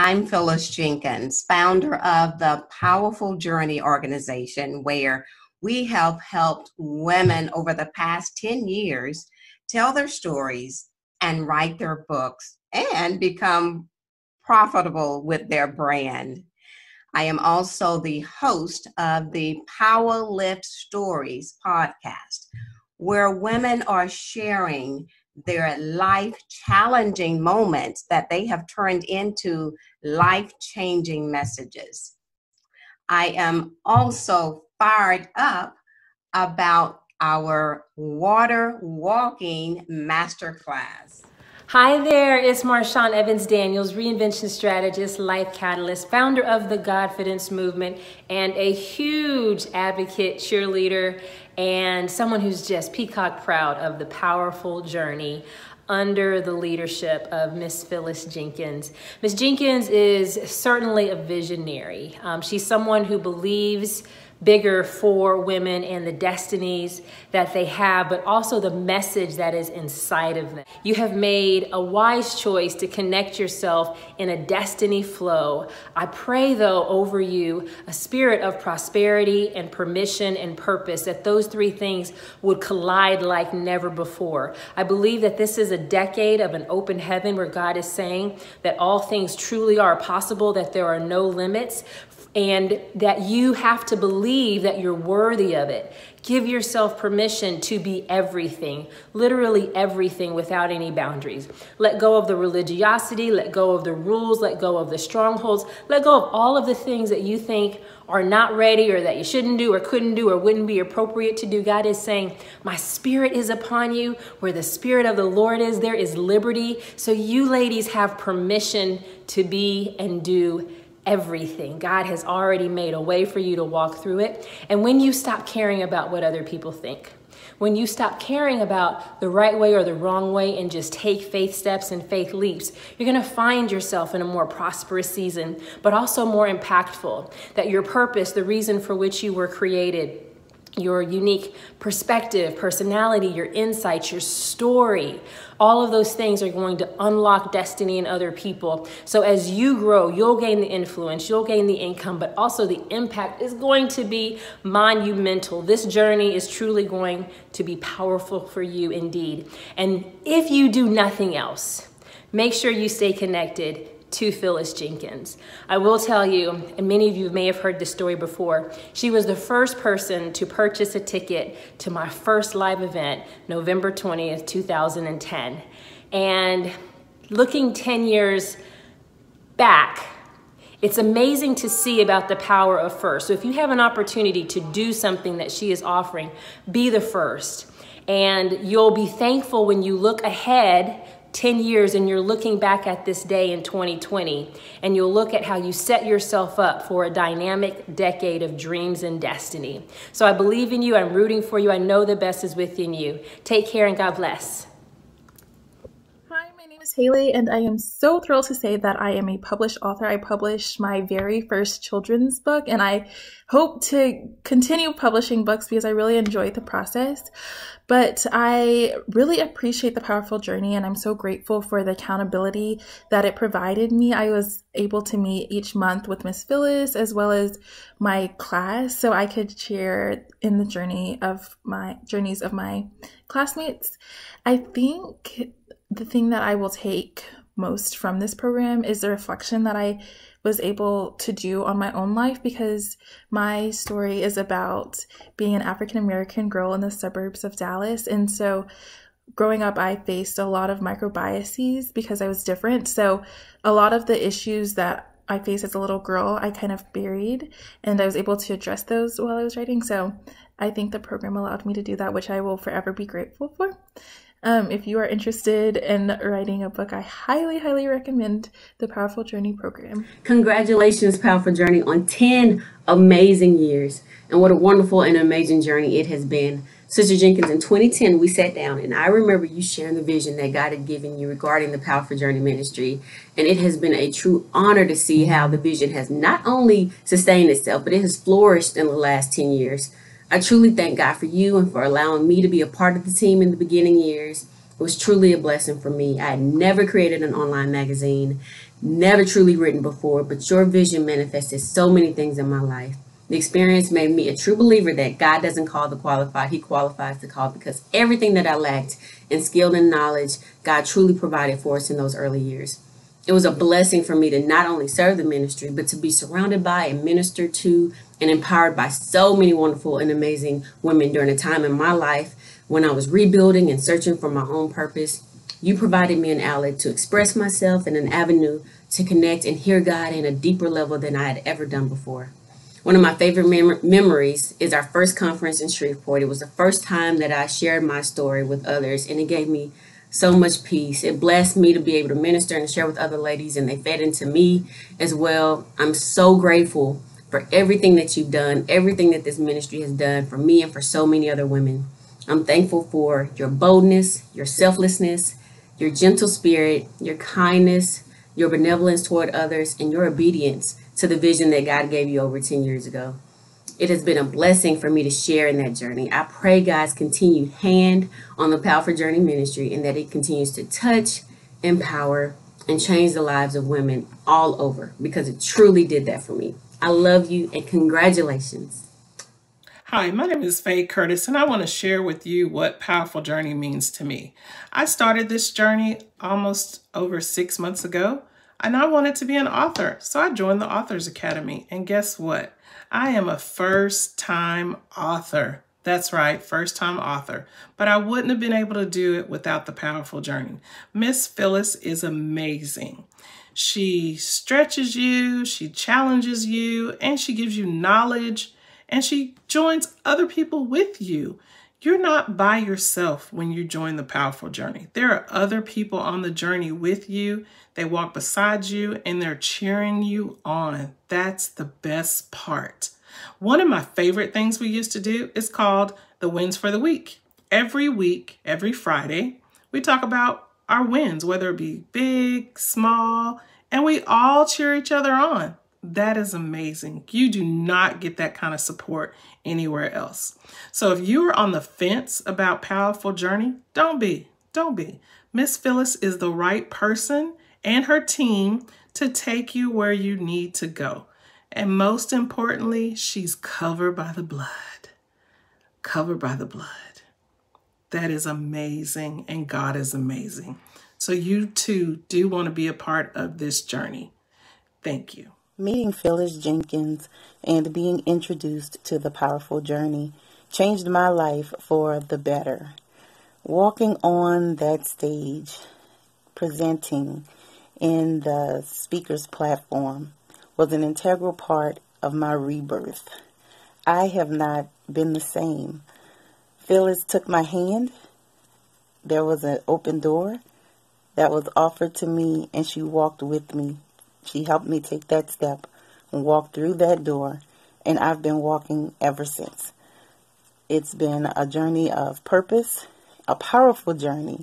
I'm Phyllis Jenkins, founder of the Powerful Journey organization, where we have helped women over the past 10 years tell their stories and write their books and become profitable with their brand. I am also the host of the Power Lift Stories podcast, where women are sharing their life-challenging moments that they have turned into life-changing messages. I am also fired up about our water walking masterclass. Hi there, it's Marshawn Evans Daniels, reinvention strategist, life catalyst, founder of the Godfidence movement, and a huge advocate, cheerleader, and someone who's just peacock proud of the powerful journey under the leadership of Miss Phyllis Jenkins. Miss Jenkins is certainly a visionary. She's someone who believes bigger for women and the destinies that they have, but also the message that is inside of them. You have made a wise choice to connect yourself in a destiny flow. I pray, though, over you a spirit of prosperity and permission and purpose, that those three things would collide like never before. I believe that this is a decade of an open heaven where God is saying that all things truly are possible, that there are no limits, and that you have to believe that you're worthy of it. Give yourself permission to be everything, literally everything, without any boundaries. Let go of the religiosity, let go of the rules, let go of the strongholds, let go of all of the things that you think are not ready or that you shouldn't do or couldn't do or wouldn't be appropriate to do. God is saying, my spirit is upon you. Where the spirit of the Lord is, there is liberty. So you ladies have permission to be and do everything. God has already made a way for you to walk through it. And when you stop caring about what other people think, when you stop caring about the right way or the wrong way and just take faith steps and faith leaps, you're going to find yourself in a more prosperous season, but also more impactful. That your purpose, the reason for which you were created, your unique perspective, personality, your insights, your story, all of those things are going to unlock destiny in other people. So as you grow, you'll gain the influence, you'll gain the income, but also the impact is going to be monumental. This journey is truly going to be powerful for you indeed. And if you do nothing else, make sure you stay connected to Phyllis Jenkins. I will tell you, and many of you may have heard this story before, she was the first person to purchase a ticket to my first live event, November 20th, 2010. And looking 10 years back, it's amazing to see about the power of first. So if you have an opportunity to do something that she is offering, be the first. And you'll be thankful when you look ahead 10 years and you're looking back at this day in 2020, and you'll look at how you set yourself up for a dynamic decade of dreams and destiny. So I believe in you. I'm rooting for you. I know the best is within you. Take care and God bless. Hi, my name is Haley, and I am so thrilled to say that I am a published author. I published my very first children's book, and I hope to continue publishing books because I really enjoy the process. But I really appreciate the powerful journey, and I'm so grateful for the accountability that it provided me. I was able to meet each month with Miss Phyllis as well as my class, so I could share in the journeys of my classmates. I think the thing that I will take most from this program is the reflection that I was able to do on my own life, because my story is about being an African American girl in the suburbs of Dallas. And so growing up, I faced a lot of micro biases because I was different. So a lot of the issues that I faced as a little girl, I kind of buried, and I was able to address those while I was writing. So I think the program allowed me to do that, which I will forever be grateful for. If you are interested in writing a book, I highly, highly recommend the Powerful Journey program. Congratulations, Powerful Journey, on 10 amazing years. And what a wonderful and amazing journey it has been. Sister Jenkins, in 2010, we sat down, and I remember you sharing the vision that God had given you regarding the Powerful Journey ministry. And it has been a true honor to see how the vision has not only sustained itself, but it has flourished in the last 10 years. I truly thank God for you and for allowing me to be a part of the team in the beginning years. It was truly a blessing for me. I had never created an online magazine. never truly written before, but your vision manifested so many things in my life. The experience made me a true believer that God doesn't call the qualified, He qualifies the called, because everything that I lacked in skill and knowledge, God truly provided for us in those early years. It was a blessing for me to not only serve the ministry, but to be surrounded by and ministered to and empowered by so many wonderful and amazing women during a time in my life when I was rebuilding and searching for my own purpose. You provided me an outlet to express myself and an avenue to connect and hear God in a deeper level than I had ever done before. One of my favorite memories is our first conference in Shreveport. It was the first time that I shared my story with others, and it gave me so much peace. It blessed me to be able to minister and share with other ladies, and they fed into me as well. I'm so grateful for everything that you've done, everything that this ministry has done for me and for so many other women. I'm thankful for your boldness, your selflessness, your gentle spirit, your kindness, your benevolence toward others, and your obedience to the vision that God gave you over 10 years ago. It has been a blessing for me to share in that journey. I pray God's continued hand on the Powerful Journey ministry and that it continues to touch, empower, and change the lives of women all over, because it truly did that for me. I love you and congratulations. Hi, my name is Faye Curtis, and I want to share with you what Powerful Journey means to me. I started this journey almost over 6 months ago, and I wanted to be an author, so I joined the Authors Academy. And guess what? I am a first-time author. That's right, first-time author. But I wouldn't have been able to do it without the Powerful Journey. Miss Phyllis is amazing. She stretches you, she challenges you, and she gives you knowledge, and she joins other people with you. You're not by yourself when you join the Powerful Journey. There are other people on the journey with you. They walk beside you and they're cheering you on. That's the best part. One of my favorite things we used to do is called the Wins for the Week. Every week, every Friday, we talk about our wins, whether it be big, small, and we all cheer each other on. That is amazing. You do not get that kind of support anywhere else. So if you are on the fence about Powerful Journey, don't be. Miss Phyllis is the right person and her team to take you where you need to go. And most importantly, she's covered by the blood. Covered by the blood. That is amazing, and God is amazing. So you too do want to be a part of this journey. Thank you. Meeting Phyllis Jenkins and being introduced to the Powerful Journey changed my life for the better. Walking on that stage, presenting in the speaker's platform was an integral part of my rebirth. I have not been the same. Phyllis took my hand. There was an open door that was offered to me, and she walked with me. She helped me take that step and walk through that door, and I've been walking ever since. It's been a journey of purpose, a powerful journey,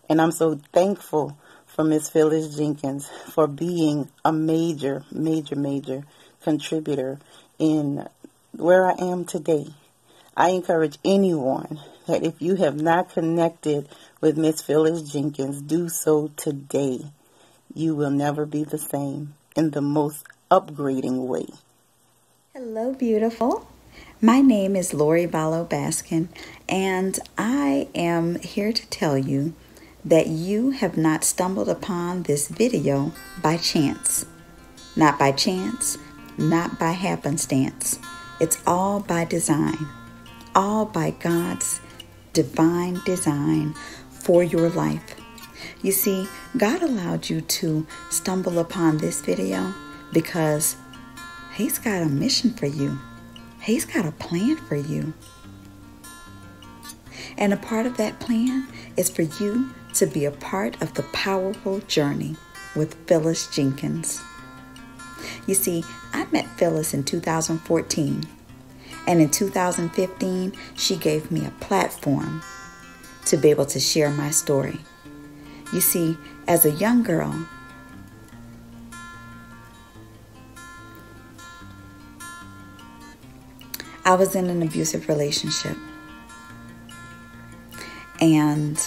and I'm so thankful for Miss Phyllis Jenkins for being a major contributor in where I am today. I encourage anyone that if you have not connected with Miss Phyllis Jenkins, do so today. You will never be the same in the most upgrading way. Hello, beautiful. My name is Laurie Baskin, and I am here to tell you that you have not stumbled upon this video by chance. Not by chance, not by happenstance. It's all by design. All by God's divine design for your life. You see, God allowed you to stumble upon this video because He's got a mission for you. He's got a plan for you. And a part of that plan is for you to be a part of the Powerful Journey with Phyllis Jenkins. You see, I met Phyllis in 2014. And in 2015, she gave me a platform to be able to share my story. You see, as a young girl, I was in an abusive relationship. And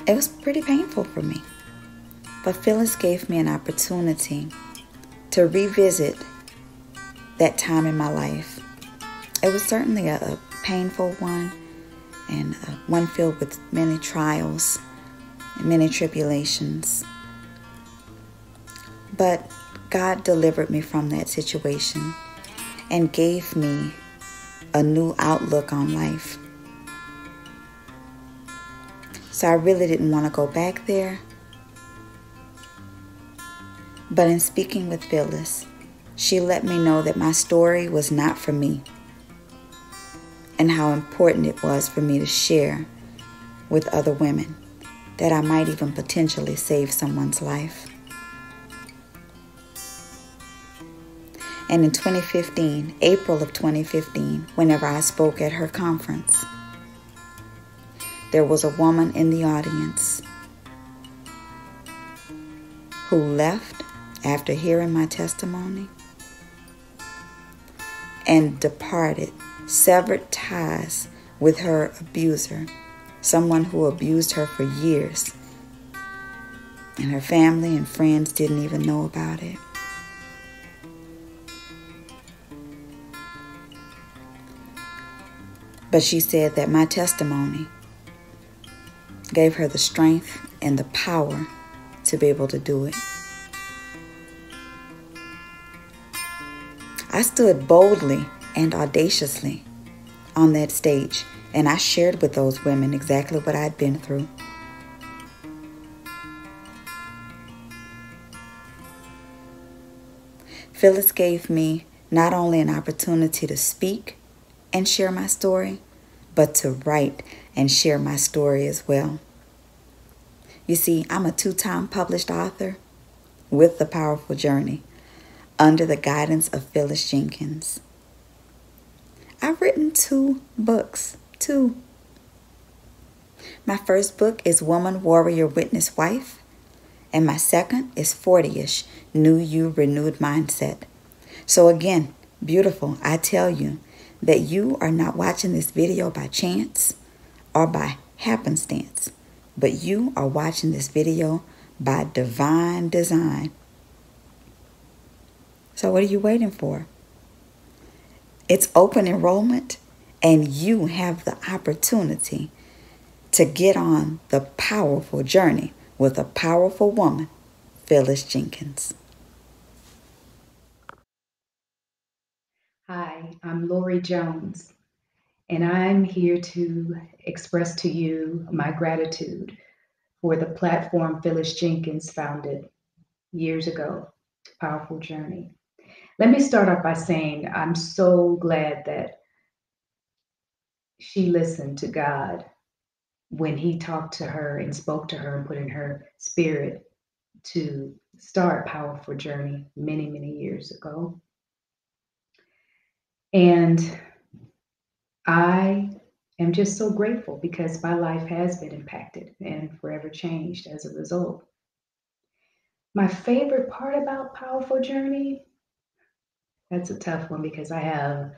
it was pretty painful for me. But Phyllis gave me an opportunity to revisit that time in my life. It was certainly a painful one, and one filled with many trials and many tribulations. But God delivered me from that situation and gave me a new outlook on life. So I really didn't want to go back there. But in speaking with Phyllis, she let me know that my story was not for me, and how important it was for me to share with other women, that I might even potentially save someone's life. And in 2015, April of 2015, whenever I spoke at her conference, there was a woman in the audience who left after hearing my testimony and departed, severed ties with her abuser, someone who abused her for years, and her family and friends didn't even know about it. But she said that my testimony gave her the strength and the power to be able to do it. I stood boldly and audaciously on that stage, and I shared with those women exactly what I'd been through. Phyllis gave me not only an opportunity to speak and share my story, but to write and share my story as well. You see, I'm a 2-time published author with The Powerful Journey under the guidance of Phyllis Jenkins. I've written 2 books, 2. My first book is Woman, Warrior, Witness, Wife, and my second is 40ish, New You, Renewed Mindset. So again, beautiful, I tell you that you are not watching this video by chance or by happenstance, but you are watching this video by divine design. So what are you waiting for? It's open enrollment, and you have the opportunity to get on the powerful journey with a powerful woman, Phyllis Jenkins. Hi, I'm Laurie Jones, and I'm here to express to you my gratitude for the platform Phyllis Jenkins founded years ago, Powerful Journey. Let me start off by saying I'm so glad that she listened to God when he talked to her and spoke to her and put in her spirit to start Powerful Journey many, many years ago. And I am just so grateful because my life has been impacted and forever changed as a result. My favorite part about Powerful Journey, that's a tough one because I have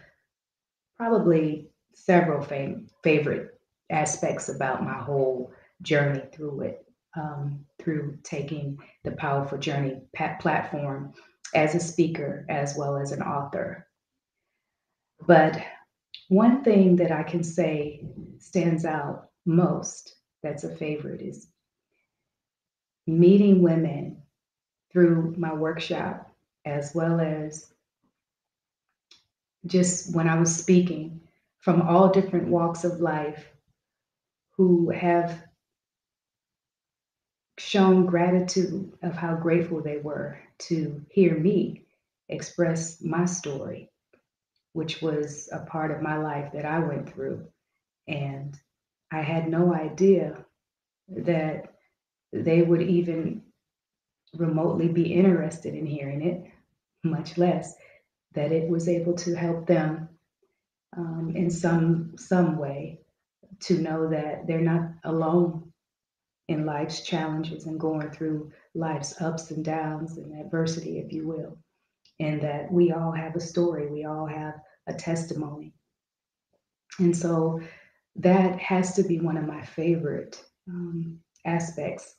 probably several favorite aspects about my whole journey through it, through taking the Powerful Journey platform as a speaker as well as an author. But one thing that I can say stands out most, that's a favorite, is meeting women through my workshop, as well as just when I was speaking, from all different walks of life, who have shown gratitude of how grateful they were to hear me express my story, which was a part of my life that I went through. And I had no idea that they would even remotely be interested in hearing it, much less that it was able to help them in some way to know that they're not alone in life's challenges and going through life's ups and downs and adversity, if you will, and that we all have a story, we all have a testimony. And so that has to be one of my favorite aspects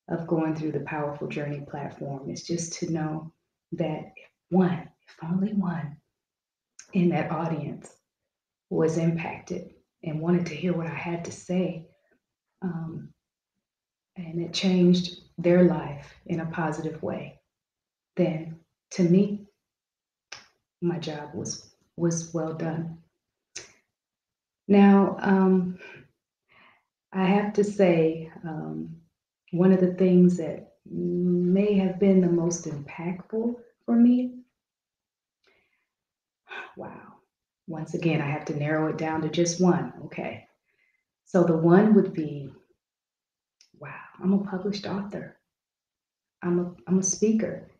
of going through the Powerful Journey platform is just to know that if only one in that audience was impacted and wanted to hear what I had to say, and it changed their life in a positive way, then to me, my job was well done. Now, I have to say, one of the things that may have been the most impactful for me, wow, once again, I have to narrow it down to just one, okay? So the one would be, wow, I'm a published author. I'm a speaker.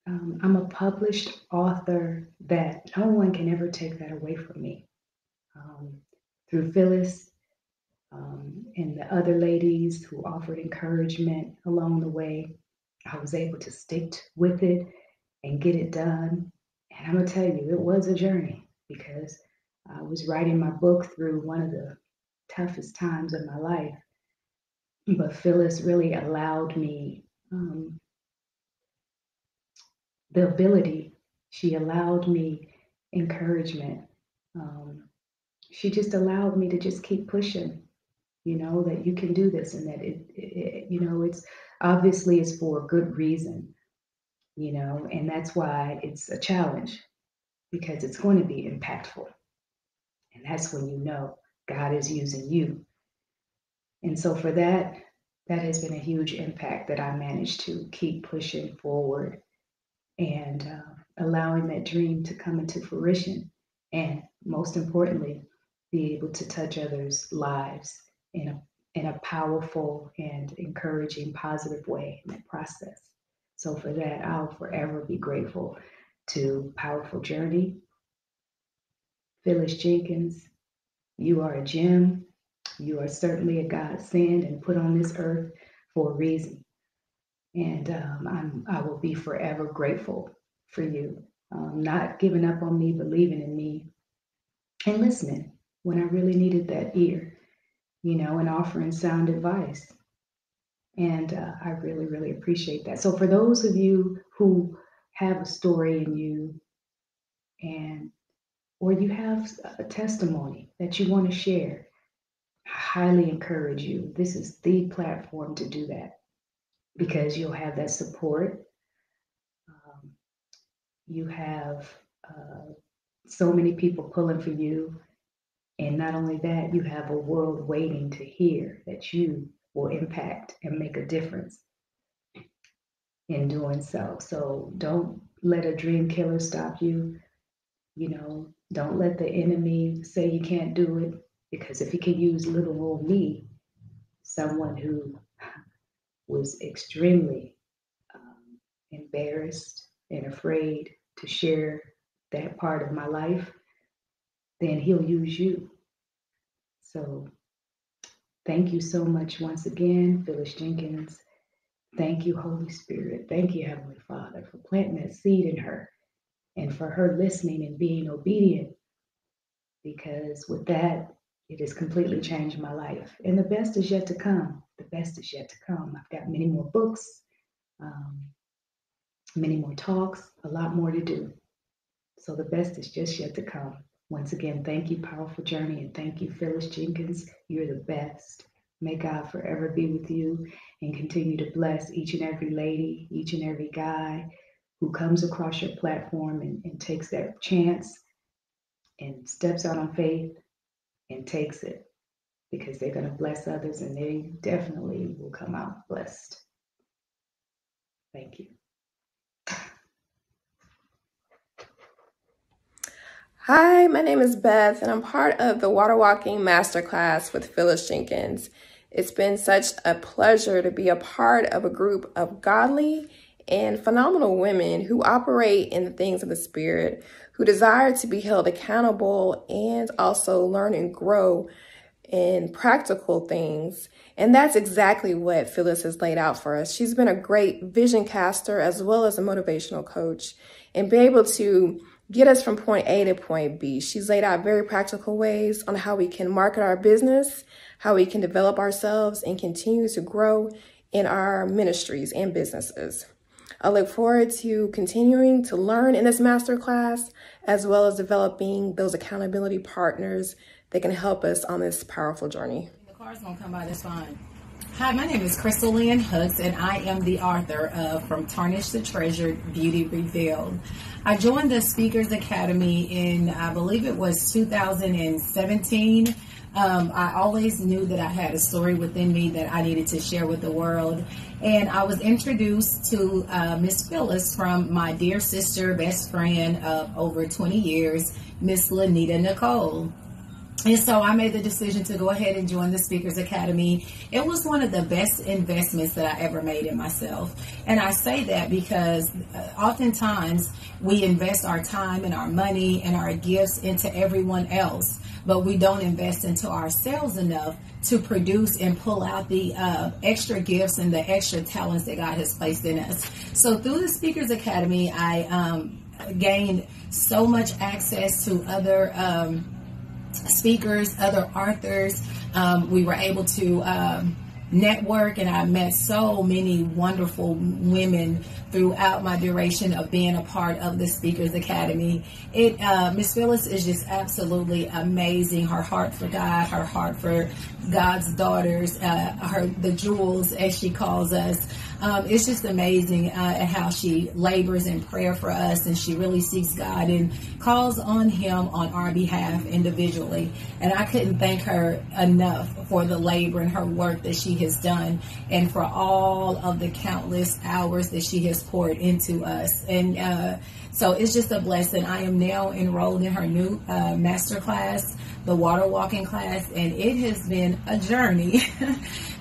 I'm a published author that no one can ever take that away from me. Through Phyllis and the other ladies who offered encouragement along the way, I was able to stick with it and get it done. And I'm gonna tell you, it was a journey because I was writing my book through one of the toughest times of my life. But Phyllis really allowed me the ability. She allowed me encouragement. She just allowed me to just keep pushing, that you can do this, and that it's obviously it's for a good reason, and that's why it's a challenge, because it's going to be impactful. And that's when God is using you. And so for that has been a huge impact, that I managed to keep pushing forward and allowing that dream to come into fruition. And most importantly, be able to touch others' lives in a powerful and encouraging, positive way in that process. So for that, I'll forever be grateful to Powerful Journey. Phyllis Jenkins, you are a gem. You are certainly a godsend and put on this earth for a reason. And I will be forever grateful for you, not giving up on me, believing in me, and listening when I really needed that ear, and offering sound advice. And I really, really appreciate that. So for those of you who have a story in you, or you have a testimony that you want to share, I highly encourage you. This is the platform to do that, because you'll have that support. You have so many people pulling for you. And not only that, you have a world waiting to hear that you will impact and make a difference in doing so. So don't let a dream killer stop you. Don't let the enemy say you can't do it, because if he can use little old me, someone who was extremely embarrassed and afraid to share that part of my life, then he'll use you. So thank you so much once again, Phyllis Jenkins. Thank you, Holy Spirit. Thank you, Heavenly Father, for planting that seed in her and for her listening and being obedient, because with that, it has completely changed my life. And the best is yet to come. The best is yet to come. I've got many more books, many more talks, a lot more to do. So the best is just yet to come. Once again, thank you, Powerful Journey, and thank you, Phyllis Jenkins. You're the best. May God forever be with you and continue to bless each and every lady, each and every guy who comes across your platform and takes that chance and steps out on faith and takes it, because they're going to bless others, and they definitely will come out blessed. Thank you. Hi, my name is Beth, and I'm part of the Water Walking Masterclass with Phyllis Jenkins. It's been such a pleasure to be a part of a group of godly and phenomenal women who operate in the things of the Spirit, who desire to be held accountable and also learn and grow in practical things. And that's exactly what Phyllis has laid out for us. She's been a great vision caster as well as a motivational coach, and be able to get us from point A to point B. She's laid out very practical ways on how we can market our business, how we can develop ourselves and continue to grow in our ministries and businesses. I look forward to continuing to learn in this masterclass, as well as developing those accountability partners that can help us on this powerful journey. The car's gonna come by, that's fine. Hi, my name is Crystalline, and I am the author of From Tarnished to Treasured, Beauty Revealed. I joined the Speakers Academy in, I believe it was 2017. I always knew that I had a story within me that I needed to share with the world. And I was introduced to Miss Phyllis from my dear sister, best friend of over 20 years, Miss Lanita Nicole. And so I made the decision to go ahead and join the Speakers Academy. It was one of the best investments that I ever made in myself. And I say that because oftentimes we invest our time and our money and our gifts into everyone else, but we don't invest into ourselves enough to produce and pull out the extra gifts and the extra talents that God has placed in us. So through the Speakers Academy, I gained so much access to other speakers, other authors. We were able to network, and I met so many wonderful women throughout my duration of being a part of the Speakers Academy. Miss Phyllis is just absolutely amazing. Her heart for God, her heart for God's daughters, the jewels, as she calls us. It's just amazing at how she labors in prayer for us, and she really seeks God and calls on Him on our behalf individually. And I couldn't thank her enough for the labor and her work that she has done, and for all of the countless hours that she has poured into us. And so it's just a blessing. I am now enrolled in her new master class, the water walking class, and it has been a journey.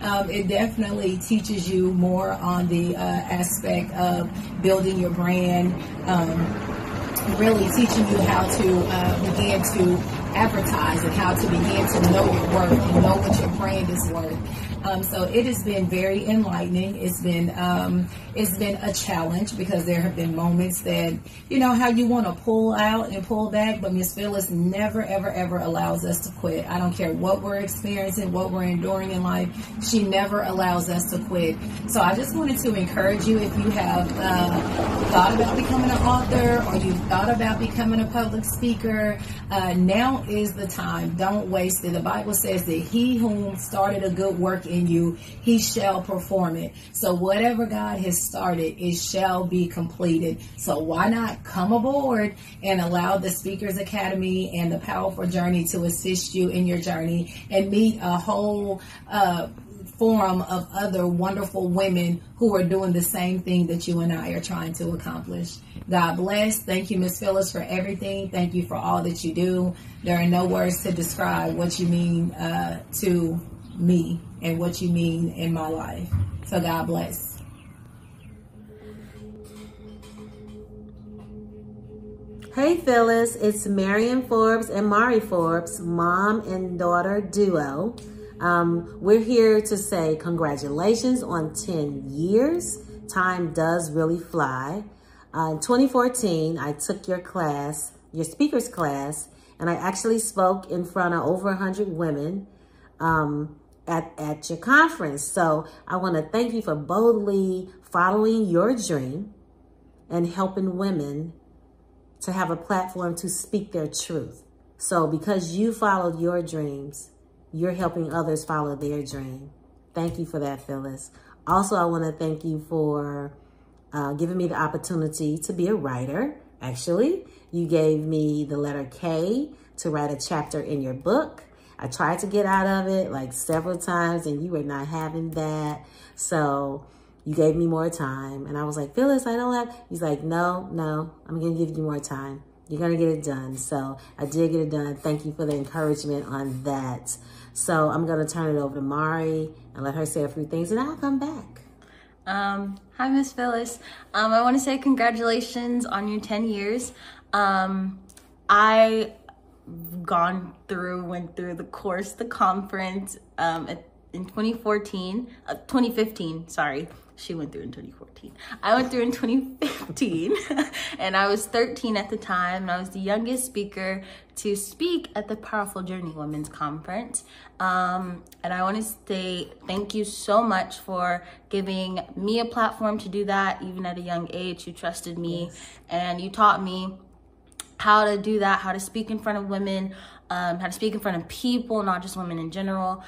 It definitely teaches you more on the aspect of building your brand, really teaching you how to begin to advertise and how to begin to know your worth and know what your brand is worth. So it has been very enlightening. It's been a challenge, because there have been moments that, you know, how you want to pull out and pull back, but Miss Phyllis never, ever, ever allows us to quit. I don't care what we're experiencing, what we're enduring in life. She never allows us to quit. So I just wanted to encourage you, if you have thought about becoming an author, or you've thought about becoming a public speaker, now is the time. Don't waste it. The Bible says that He whom started a good work in you, He shall perform it. So whatever God has started, it shall be completed. So why not come aboard and allow the Speakers Academy and the Powerful Journey to assist you in your journey, and meet a whole forum of other wonderful women who are doing the same thing that you and I are trying to accomplish. God bless. Thank you, Miss Phyllis, for everything. Thank you for all that you do. There are no words to describe what you mean to me and what you mean in my life. So God bless. Hey Phyllis, it's Marion Forbes and Mariforbes, mom and daughter duo. We're here to say congratulations on 10 years. Time does really fly. In 2014, I took your class, your speakers class, and I actually spoke in front of over 100 women at your conference. So I want to thank you for boldly following your dream and helping women to have a platform to speak their truth. So because you followed your dreams, you're helping others follow their dream. Thank you for that, Phyllis. Also, I want to thank you for giving me the opportunity to be a writer. Actually, you gave me the letter K to write a chapter in your book. I tried to get out of it like several times, and you were not having that. So you gave me more time. And I was like, Phyllis, I don't have. He's like, no, I'm going to give you more time. You're going to get it done. So I did get it done. Thank you for the encouragement on that. So I'm going to turn it over to Mari and let her say a few things, and I'll come back. Hi, Miss Phyllis. I want to say congratulations on your 10 years. I went through the course, the conference. in 2015, sorry. She went through in 2014. I went through in 2015 and I was 13 at the time, and I was the youngest speaker to speak at the Powerful Journey Women's Conference. And I want to say thank you so much for giving me a platform to do that, even at a young age. You trusted me, and you taught me how to do that, how to speak in front of women, how to speak in front of people, not just women in general.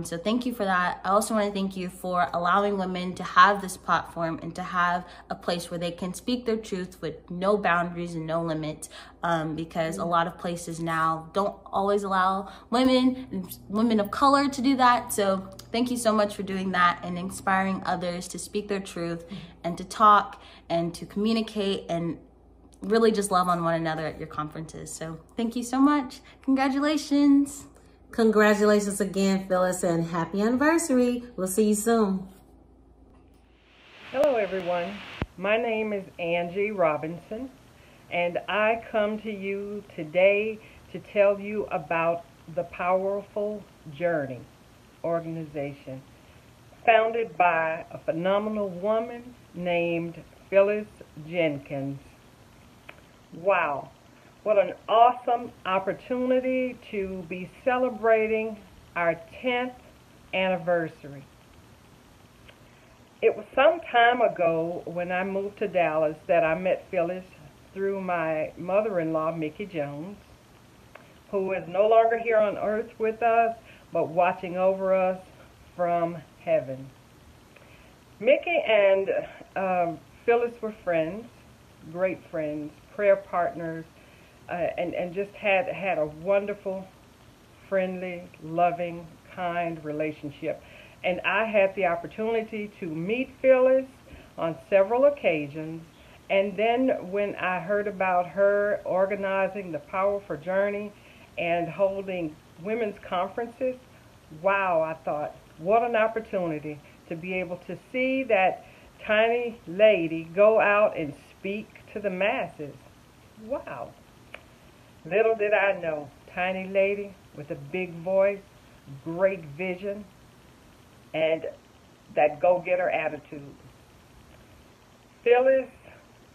So thank you for that. I also want to thank you for allowing women to have this platform and to have a place where they can speak their truth with no boundaries and no limits, because a lot of places now don't always allow women of color to do that. So thank you so much for doing that and inspiring others to speak their truth and to talk and to communicate and really just love on one another at your conferences. So thank you so much. Congratulations. Congratulations again, Phyllis, and happy anniversary. We'll see you soon. Hello, everyone. My name is Angie Robinson, and I come to you today to tell you about the Powerful Journey organization, founded by a phenomenal woman named Phyllis Jenkins. Wow, what an awesome opportunity to be celebrating our 10th anniversary. It was some time ago when I moved to Dallas that I met Phyllis through my mother-in-law, Mickey Jones, who is no longer here on earth with us, but watching over us from heaven. Mickey and Phyllis were friends, great friends, prayer partners, and just had a wonderful, friendly, loving, kind relationship. And I had the opportunity to meet Phyllis on several occasions. And then when I heard about her organizing the Powerful Journey and holding women's conferences, wow, I thought, what an opportunity to be able to see that tiny lady go out and speak to the masses. Wow. Little did I know, tiny lady with a big voice, great vision, and that go-getter attitude. Phyllis,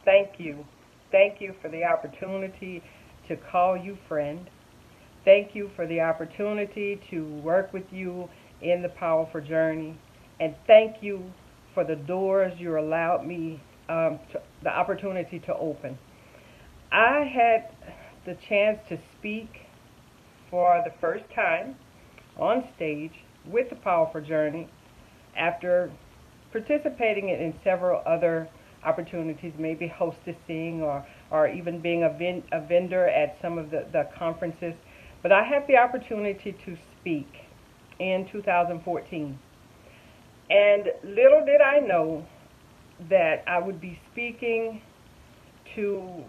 thank you. Thank you for the opportunity to call you friend. Thank you for the opportunity to work with you in the Powerful Journey. And thank you for the doors you allowed me, the opportunity to open. I had the chance to speak for the first time on stage with the Powerful Journey after participating in several other opportunities, maybe hostessing or even being a vendor at some of the conferences. But I had the opportunity to speak in 2014. And little did I know that I would be speaking to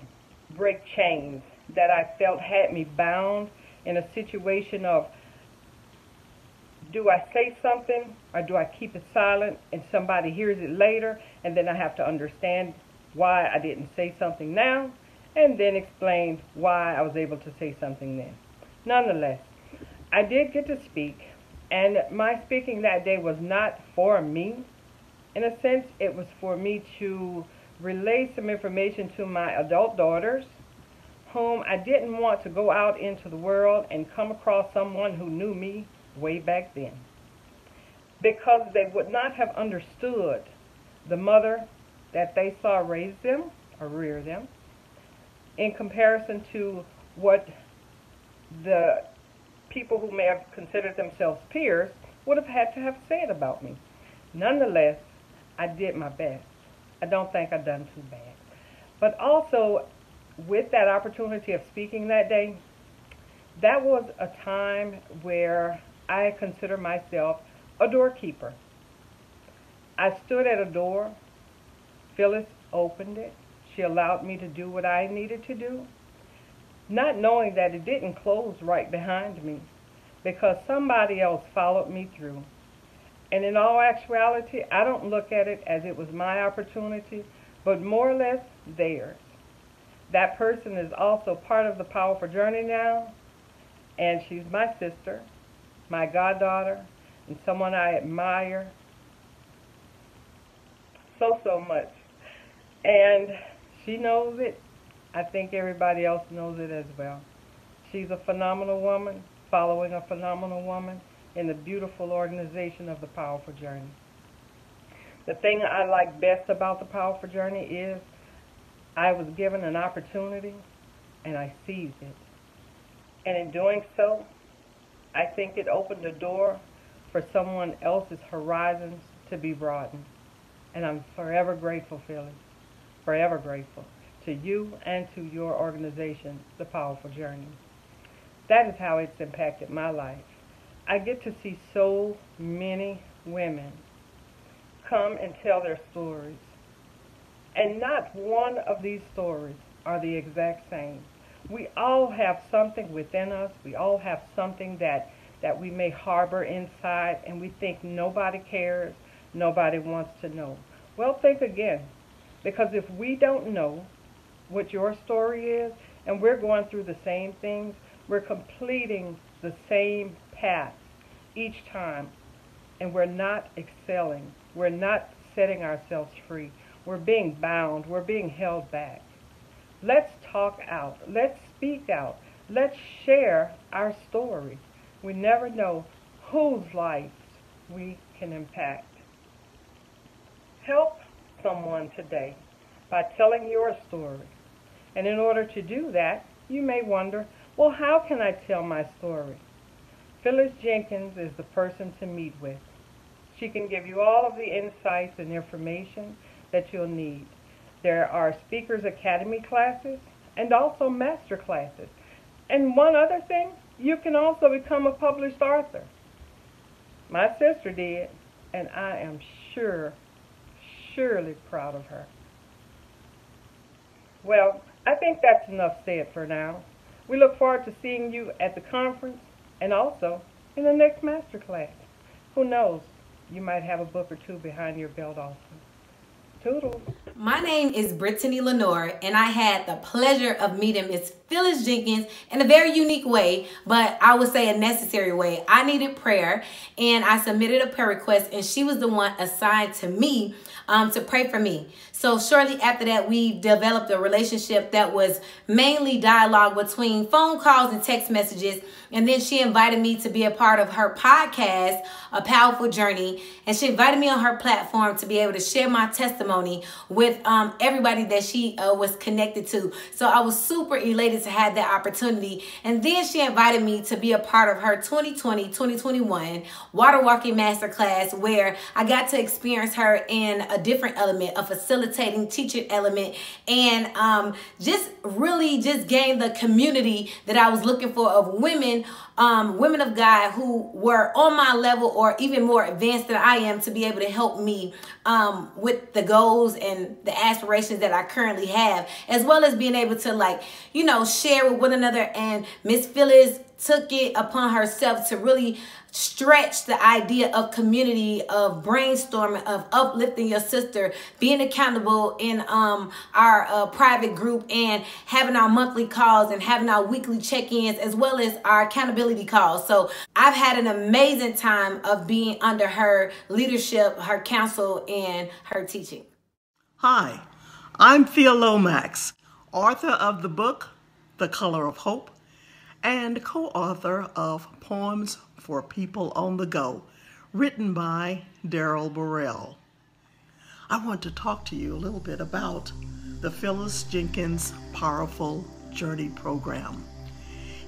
break chains that I felt had me bound in a situation of, do I say something or do I keep it silent and somebody hears it later, and then I have to understand why I didn't say something now and then explain why I was able to say something then. Nonetheless, I did get to speak, and my speaking that day was not for me. In a sense, it was for me to relay some information to my adult daughters, whom I didn't want to go out into the world and come across someone who knew me way back then, because they would not have understood the mother that they saw raise them or rear them in comparison to what the people who may have considered themselves peers would have had to have said about me. Nonetheless, I did my best. I don't think I've done too bad. But also, with that opportunity of speaking that day, that was a time where I consider myself a doorkeeper. I stood at a door. Phyllis opened it. She allowed me to do what I needed to do, not knowing that it didn't close right behind me, because somebody else followed me through. And in all actuality, I don't look at it as it was my opportunity, but more or less theirs. That person is also part of the Powerful Journey now, and she's my sister, my goddaughter, and someone I admire so much. And she knows it. I think everybody else knows it as well. She's a phenomenal woman, following a phenomenal woman in the beautiful organization of the Powerful Journey. The thing I like best about the Powerful Journey is I was given an opportunity and I seized it. And in doing so, I think it opened a door for someone else's horizons to be broadened. And I'm forever grateful, Phyllis, forever grateful to you and to your organization, The Powerful Journey. That is how it's impacted my life. I get to see so many women come and tell their stories. And not one of these stories are the exact same. We all have something within us. We all have something that we may harbor inside, and we think nobody cares, nobody wants to know. Well, think again, because if we don't know what your story is, and we're going through the same things, we're completing the same path each time, and we're not excelling. We're not setting ourselves free. We're being bound. We're being held back. Let's talk out. Let's speak out. Let's share our story. We never know whose lives we can impact. Help someone today by telling your story. And in order to do that, you may wonder, well, how can I tell my story? Phyllis Jenkins is the person to meet with. She can give you all of the insights and information that you'll need. There are Speakers Academy classes and also master classes. And one other thing, you can also become a published author. My sister did, and I am surely proud of her. Well, I think that's enough said for now. We look forward to seeing you at the conference and also in the next master class. Who knows, you might have a book or two behind your belt also. Toodles. My name is Brittany Lenoir, and I had the pleasure of meeting Miss Phyllis Jenkins in a very unique way, but I would say a necessary way. I needed prayer, and I submitted a prayer request, and she was the one assigned to me to pray for me. So shortly after that, we developed a relationship that was mainly dialogue between phone calls and text messages. And then she invited me to be a part of her podcast, A Powerful Journey. And she invited me on her platform to be able to share my testimony with everybody that she was connected to. So I was super elated to have that opportunity. And then she invited me to be a part of her 2020-2021 Water Walking Masterclass, where I got to experience her in a different element, a facilitating teaching element, and just really just gain the community that I was looking for of women of God who were on my level or even more advanced than I am, to be able to help me with the goals and the aspirations that I currently have, as well as being able to share with one another. And Miss Phyllis took it upon herself to really stretch the idea of community, of brainstorming, of uplifting your sister, being accountable in our private group, and having our monthly calls and having our weekly check-ins, as well as our accountability calls. So I've had an amazing time of being under her leadership, her counsel, and her teaching. Hi, I'm Theo Maxwell, author of the book, The Color of Hope, and co-author of Poems for People on the Go, written by Daryl Burrell. I want to talk to you a little bit about the Phyllis Jenkins Powerful Journey program.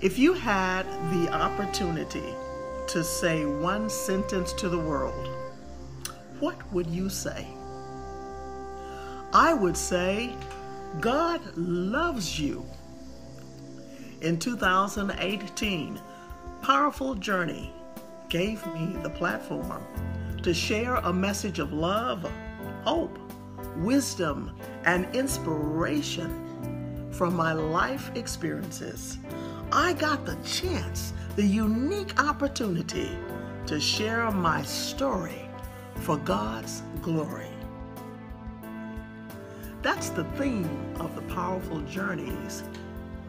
If you had the opportunity to say one sentence to the world, what would you say? I would say, God loves you. In 2018, Powerful Journey gave me the platform to share a message of love, hope, wisdom, and inspiration from my life experiences. I got the chance, the unique opportunity to share my story for God's glory. That's the theme of the Powerful Journeys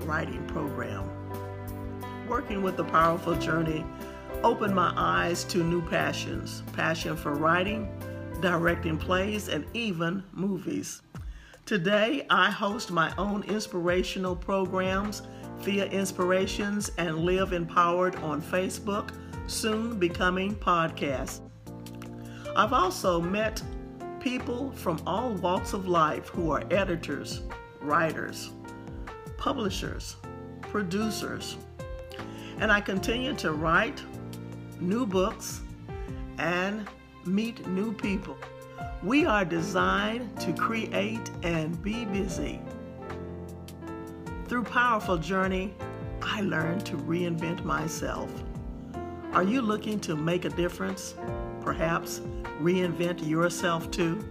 writing program. Working with the Powerful Journey, opened my eyes to new passions, passion for writing, directing plays, and even movies. Today, I host my own inspirational programs, Via Inspirations and Live Empowered on Facebook, soon becoming podcasts. I've also met people from all walks of life who are editors, writers, publishers, producers, and I continue to write new books and meet new people. We are designed to create and be busy. Through Powerful Journey, I learned to reinvent myself. Are you looking to make a difference? Perhaps reinvent yourself too?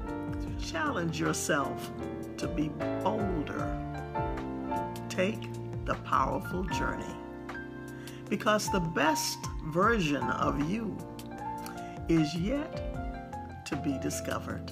Challenge yourself to be bolder. Take the Powerful Journey, because the best version of you is yet to be discovered.